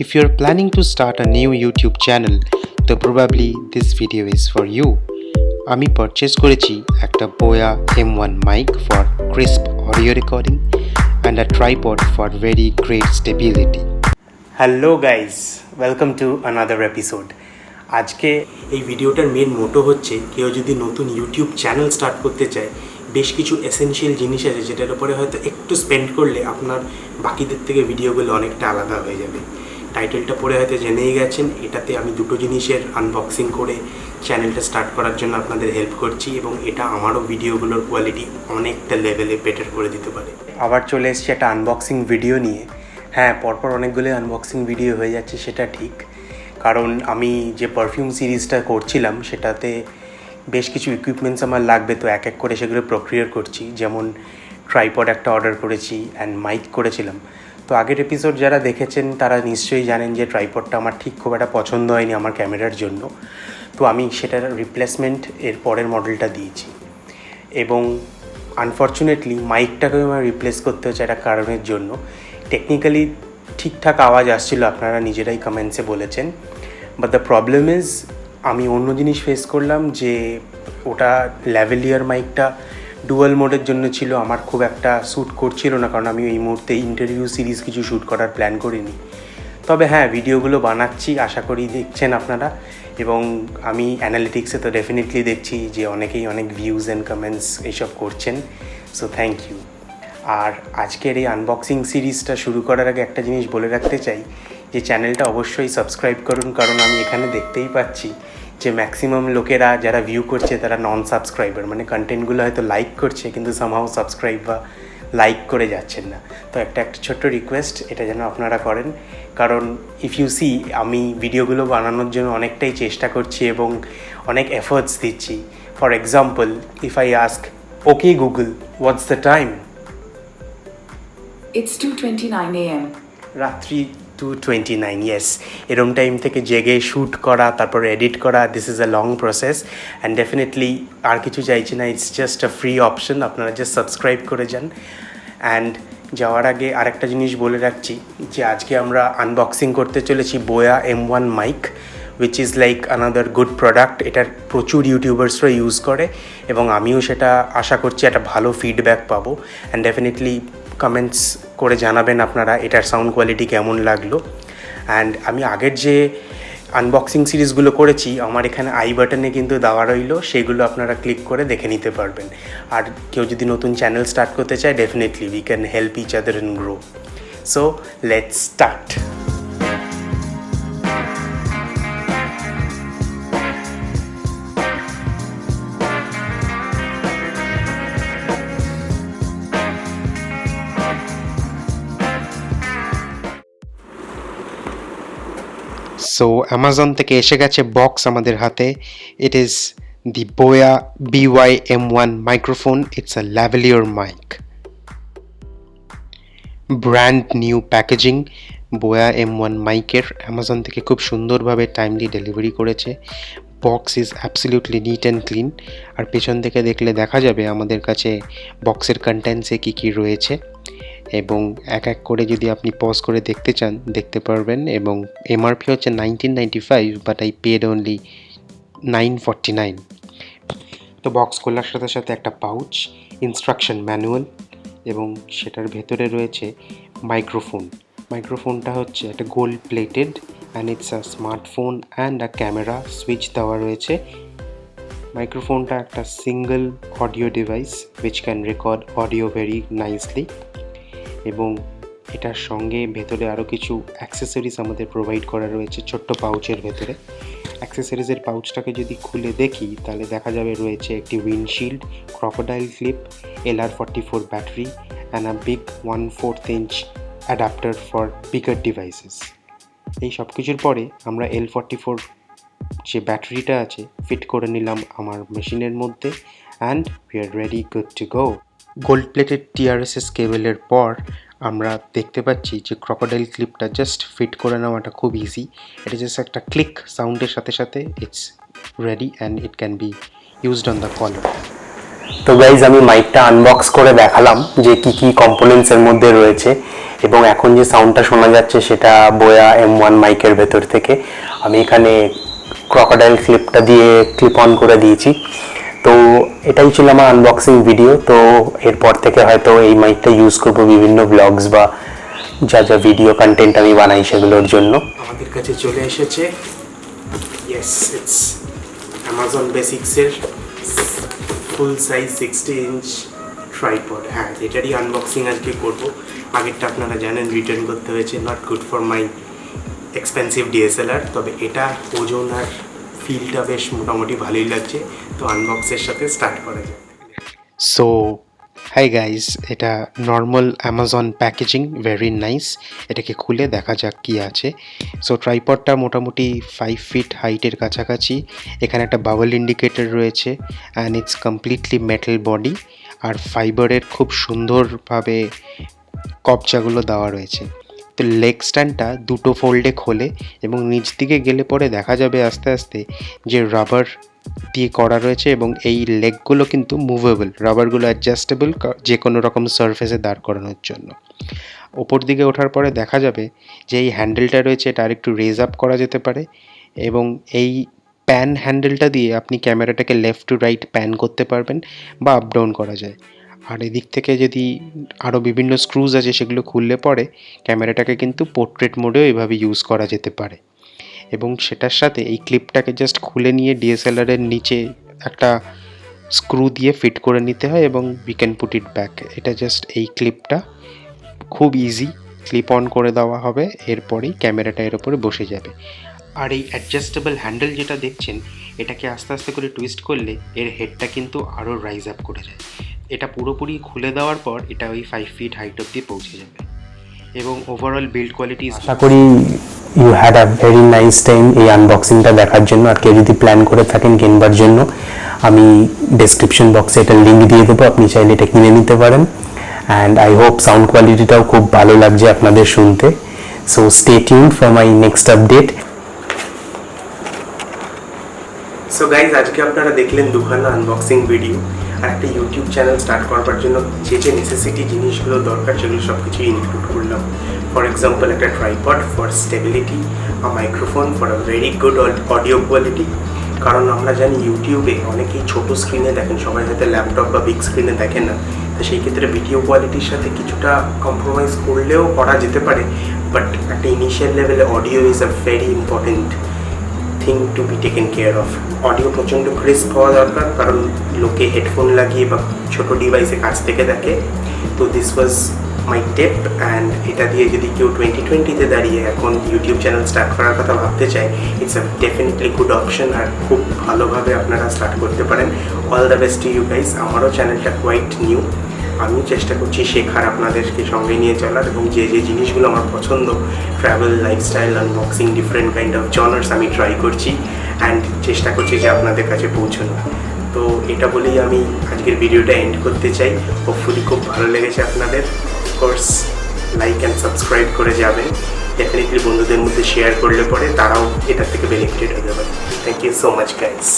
If you're planning to start a new YouTube channel, তো probably this video is for you. আমি purchase করেছি একটা Boya M1 mic for crisp audio recording and a tripod for very great stability. Hello guys, welcome to another episode. আজকে এই ভিডিওটার main মোটো হচ্ছে কেউ যদি নতুন ইউটিউব চ্যানেল স্টার্ট করতে চায়, বেশ কিছু এসেনশিয়াল জিনিস আছে যেটার উপরে হয়তো একটু স্পেন্ড করলে আপনার বাকিদের থেকে ভিডিওগুলো অনেকটা আলাদা হয়ে যাবে। টাইটেলটা পড়ে হয়তো জেনেই গেছেন, এটাতে আমি দুটো জিনিসের আনবক্সিং করে চ্যানেলটা স্টার্ট করার জন্য আপনাদের হেল্প করছি এবং এটা আমারও ভিডিওগুলোর কোয়ালিটি অনেকটা লেভেলে বেটার করে দিতে পারে। আবার চলে এসেছি একটা আনবক্সিং ভিডিও নিয়ে। হ্যাঁ, পরপর অনেকগুলো আনবক্সিং ভিডিও হয়ে যাচ্ছে, সেটা ঠিক, কারণ আমি যে পারফিউম সিরিজটা করছিলাম সেটাতে বেশ কিছু ইকুইপমেন্টস আমার লাগবে, তো এক এক করে সেগুলো প্রক্রিয়ার করছি। যেমন ট্রাইপড একটা অর্ডার করেছি অ্যান্ড মাইক করেছিলাম। তো আগের এপিসোড যারা দেখেছেন তারা নিশ্চয়ই জানেন যে ট্রাইপডটা আমার ঠিক খুব একটা পছন্দ হয়নি আমার ক্যামেরার জন্য, তো আমি সেটার রিপ্লেসমেন্ট এর পরের মডেলটা দিয়েছি। এবং আনফর্চুনেটলি মাইকটাকেও আমার রিপ্লেস করতে হচ্ছে একটা কারণের জন্য। টেকনিক্যালি ঠিকঠাক আওয়াজ আসছিল, আপনারা নিজেরাই কমেন্টসে বলেছেন, বাট দ্য প্রবলেম ইজ আমি অন্য জিনিস ফেস করলাম যে ওটা ল্যাভেলিয়ার মাইকটা ডুয়াল মোডের জন্য ছিল, আমার খুব একটা শ্যুট করছিল না, কারণ আমি এই মুহূর্তে ইন্টারভিউ সিরিজ কিছু শ্যুট করার প্ল্যান করিনি। তবে হ্যাঁ, ভিডিওগুলো বানাচ্ছি, আশা করি দেখছেন আপনারা, এবং আমি অ্যানালিটিক্সে তো ডেফিনেটলি দেখছি যে অনেকেই অনেক ভিউজ অ্যান্ড কমেন্টস এইসব করছেন, সো থ্যাংক ইউ। আর আজকের এই আনবক্সিং সিরিজটা শুরু করার আগে একটা জিনিস বলে রাখতে চাই যে চ্যানেলটা অবশ্যই সাবস্ক্রাইব করুন, কারণ আমি এখানে দেখতেই পাচ্ছি যে ম্যাক্সিমাম লোকেরা যারা ভিউ করছে তারা নন সাবস্ক্রাইবার, মানে কন্টেন্টগুলো হয়তো লাইক করছে কিন্তু সামহাও সাবস্ক্রাইব বা লাইক করে যাচ্ছেন না। তো একটা ছোট্ট রিকোয়েস্ট, এটা যেন আপনারা করেন, কারণ ইফ ইউ সি আমি ভিডিওগুলো বানানোর জন্য অনেকটাই চেষ্টা করছি এবং অনেক এফোর্টস দিচ্ছি। For example, if I ask, okay Google, what's the time? It's 2:29 a.m. রাত্রি 2:29, ইয়েস। এরম টাইম থেকে জেগে শ্যুট করা, তারপর এডিট করা, this is a long process and definitely আর কিছু চাইছি না, it's just a free option, আপনারা জাস্ট সাবস্ক্রাইব করে যান। অ্যান্ড যাওয়ার আগে আরেকটা জিনিস বলে রাখছি যে আজকে আমরা আনবক্সিং করতে চলেছি Boya M1 mic, which is like another good product. এটার প্রচুর ইউটিউবার্সরা ইউজ করে এবং আমিও সেটা আশা করছি একটা ভালো ফিডব্যাক পাবো। অ্যান্ড ডেফিনেটলি কমেন্টস করে জানাবেন আপনারা এটার সাউন্ড কোয়ালিটি কেমন লাগলো। অ্যান্ড আমি আগের যে আনবক্সিং সিরিজগুলো করেছি আমার এখানে আই বাটনে কিন্তু দেওয়া রইলো, সেগুলো আপনারা ক্লিক করে দেখে নিতে পারবেন। আর কেউ যদি নতুন চ্যানেল স্টার্ট করতে চায়, definitely we can help each other and grow. So let's start. So Amazon থেকে এসে গেছে বক্স আমাদের হাতে। It is the Boya BY-M1 microphone. It's a lavalier mic, brand new packaging. Boya M1 মাইকের Amazon থেকে খুব সুন্দরভাবে টাইমলি ডেলিভারি করেছে। Box is absolutely neat and clean. আর পেছন থেকে দেখলে দেখা যাবে আমাদের কাছে বক্সের কন্টেন্টসে কী কী রয়েছে, এবং এক এক করে যদি আপনি পজ করে দেখতে চান দেখতে পারবেন। এবং এমআরপি হচ্ছে 1995, বাট আই পেড অনলি 949। তো বক্স খোলার সাথে সাথে একটা পাউচ, ইনস্ট্রাকশন ম্যানুয়াল, এবং সেটার ভেতরে রয়েছে মাইক্রোফোনটা হচ্ছে একটা gold plated and it's a smartphone and a camera switch দেওয়া রয়েছে। মাইক্রোফোনটা একটা single audio device which can record audio very nicely, এবং এটার সঙ্গে ভেতরে আরও কিছু অ্যাক্সেসরিজ আমাদের প্রোভাইড করা রয়েছে ছোট্ট পাউচের ভেতরে। অ্যাক্সেসরিজের পাউচটাকে যদি খুলে দেখি তাহলে দেখা যাবে রয়েছে একটি windshield, crocodile clip, LR44 battery and a big 1/4 inch adapter for bigger devices. এই সব কিছুর পরে আমরা L44 যে ব্যাটারিটা আছে ফিট করে নিলাম আমার মেশিনের মধ্যে, and we are ready, good to go. Gold plated TRSS কেবলের পর আমরা দেখতে পাচ্ছি যে ক্রকোডাইল ক্লিপটা জাস্ট ফিট করে নেওয়াটা খুব ইজি। এটা জাস্ট একটা ক্লিক সাউন্ডের সাথে সাথে it's ready and it can be used on the collar. তো গাইজ আমি মাইকটা আনবক্স করে দেখালাম যে কি কি কম্পোনেন্টস এর মধ্যে রয়েছে, এবং এখন যে সাউন্ডটা শোনা যাচ্ছে সেটা বোয়া M1 মাইকের ভেতর থেকে। আমি এখানে ক্রকোডাইল ক্লিপটা দিয়ে ক্লিপ অন করে দিয়েছি। তো এটাই ছিল আমার আনবক্সিং ভিডিও। তো এরপর থেকে হয়তো এই মাইকটা ইউজ করব বিভিন্ন ব্লগস বা যা যা ভিডিও কন্টেন্ট আমি বানাই সেগুলোর জন্য। আমাদের কাছে চলে এসেছে, ইয়েস, ইটস অ্যামাজন বেসিক্সের ফুল সাইজ 60 ইঞ্চ ট্রাইপড। হ্যাঁ, এটারই আনবক্সিং আজকে করবো। আগেরটা আপনারা জানেন রিটার্ন করতে হয়েছে, not good for my expensive DSLR। তবে এটা ওজন আর ফিলটা বেশ মোটামুটি ভালোই লাগছে। তো আনবক্সের সাথে স্টার্ট করা যায়। সো হাই গাইজ, এটা normal Amazon packaging, very nice. এটাকে খুলে দেখা যাক কি আছে। সো ট্রাইপডটা মোটামুটি 5 ফিট হাইটের কাছাকাছি। এখানে একটা বাবল ইন্ডিকেটর রয়েছে and it's completely metal body, আর ফাইবারের খুব সুন্দরভাবে কবজাগুলো দেওয়া রয়েছে। তো লেগ স্ট্যান্ডটা দুটো ফোল্ডে খোলে এবং নিচ দিকে গেলে পরে দেখা যাবে আস্তে আস্তে যে রাবার দিয়ে করা রয়েছে, এবং এই লেগগুলো কিন্তু মুভেবল, রাবারগুলো অ্যাডজাস্টেবল যে কোনো রকম সারফেসে দাঁড় করানোর জন্য। ওপর দিকে ওঠার পরে দেখা যাবে যে এই হ্যান্ডেলটা রয়েছে, এটা আরেকটু রেজ আপ করা যেতে পারে, এবং এই প্যান হ্যান্ডেলটা দিয়ে আপনি ক্যামেরাটাকে লেফট টু রাইট প্যান করতে পারবেন বা আপ ডাউন করা যায়। আর এদিক থেকে যদি আরও বিভিন্ন স্ক্রুজ আছে সেগুলো খুললে পরে ক্যামেরাটাকে কিন্তু পোর্ট্রেট মোডেও এভাবে ইউজ করা যেতে পারে। এবং সেটার সাথে এই ক্লিপটাকে জাস্ট খুলে নিয়ে DSLR-এর নিচে একটা স্ক্রু দিয়ে ফিট করে নিতে হয় এবং we can put it back. এটা জাস্ট এই ক্লিপটা খুব ইজি ক্লিপ অন করে দেওয়া হবে, এরপরেই ক্যামেরাটা এর ওপরে বসে যাবে। আর এই অ্যাডজাস্টেবল হ্যান্ডেল যেটা দেখছেন, এটাকে আস্তে আস্তে করে টুইস্ট করলে এর হেডটা কিন্তু আরও রাইজ আপ করে যায়। এটা পুরোপুরি খুলে দেওয়ার পর এটা ওই 5 ফিট হাইট অবধি পৌঁছে যাবে, এবং ওভারঅল বিল্ড কোয়ালিটি আশা করি you had a very nice time এই আনবক্সিংটা দেখার জন্য। আর কেউ যদি প্ল্যান করে থাকেন কিনবার জন্য, আমি ডেসক্রিপশন বক্সে এটার লিঙ্ক দিয়ে দেবো, আপনি চাইলে এটা কিনে নিতে পারেন। অ্যান্ড আই হোপ সাউন্ড কোয়ালিটিটাও খুব ভালো লাগছে আপনাদের শুনতে। So stay tuned for my next update. So guys, আজকে আপনারা দেখলেন দুখানা আনবক্সিং ভিডিও। আর একটা ইউটিউব চ্যানেল স্টার্ট করবার জন্য যে যে নেসেসিটি জিনিসগুলো দরকার সেগুলো সব কিছুই ইনক্লুড করলাম। ফর এক্সাম্পল, একটা tripod for stability, a microphone for a very good audio quality. কারণ আমরা জানি ইউটিউবে অনেকেই ছোট স্ক্রিনে দেখেন, সবাই হয়তো ল্যাপটপ বা বিগ স্ক্রিনে দেখেন না। তো সেই ক্ষেত্রে ভিডিও কোয়ালিটির সাথে কিছুটা কম্প্রোমাইজ করলেও করা যেতে পারে, বাট একটা ইনিশিয়াল লেভেলে audio is a very important thing to be taken care of. Audio প্রচণ্ড ক্রিস্প হওয়া দরকার, কারণ লোকে হেডফোন লাগিয়ে বা ছোটো ডিভাইসে কাছ থেকে দেখে। তো this was my tip. And এটা দিয়ে যদি কেউ 2020-তে দাঁড়িয়ে এখন ইউটিউব চ্যানেল স্টার্ট করার কথা ভাবতে চায়, it's a definitely good option, আর খুব ভালোভাবে আপনারা স্টার্ট করতে পারেন। All the best to you guys. আমারও চ্যানেলটা কোয়াইট নিউ, আমিও চেষ্টা করছি শেখার, আপনাদেরকে সঙ্গে নিয়ে চলার, এবং যে যে জিনিসগুলো আমার পছন্দ, travel, lifestyle, unboxing, different kind of genres আমি ট্রাই করছি অ্যান্ড চেষ্টা করছি যে আপনাদের কাছে পৌঁছানো। তো এটা বলেই আমি আজকের ভিডিওটা এন্ড করতে চাই। হোপফুলি খুব ভালো লেগেছে আপনাদের। অফকোর্স লাইক অ্যান্ড সাবস্ক্রাইব করে যাবেন। ডেফিনেটলি বন্ধুদের মধ্যে শেয়ার করলে পরে তারাও এটার থেকে বেনিফিটেড হতে পারে। Thank you so much guys.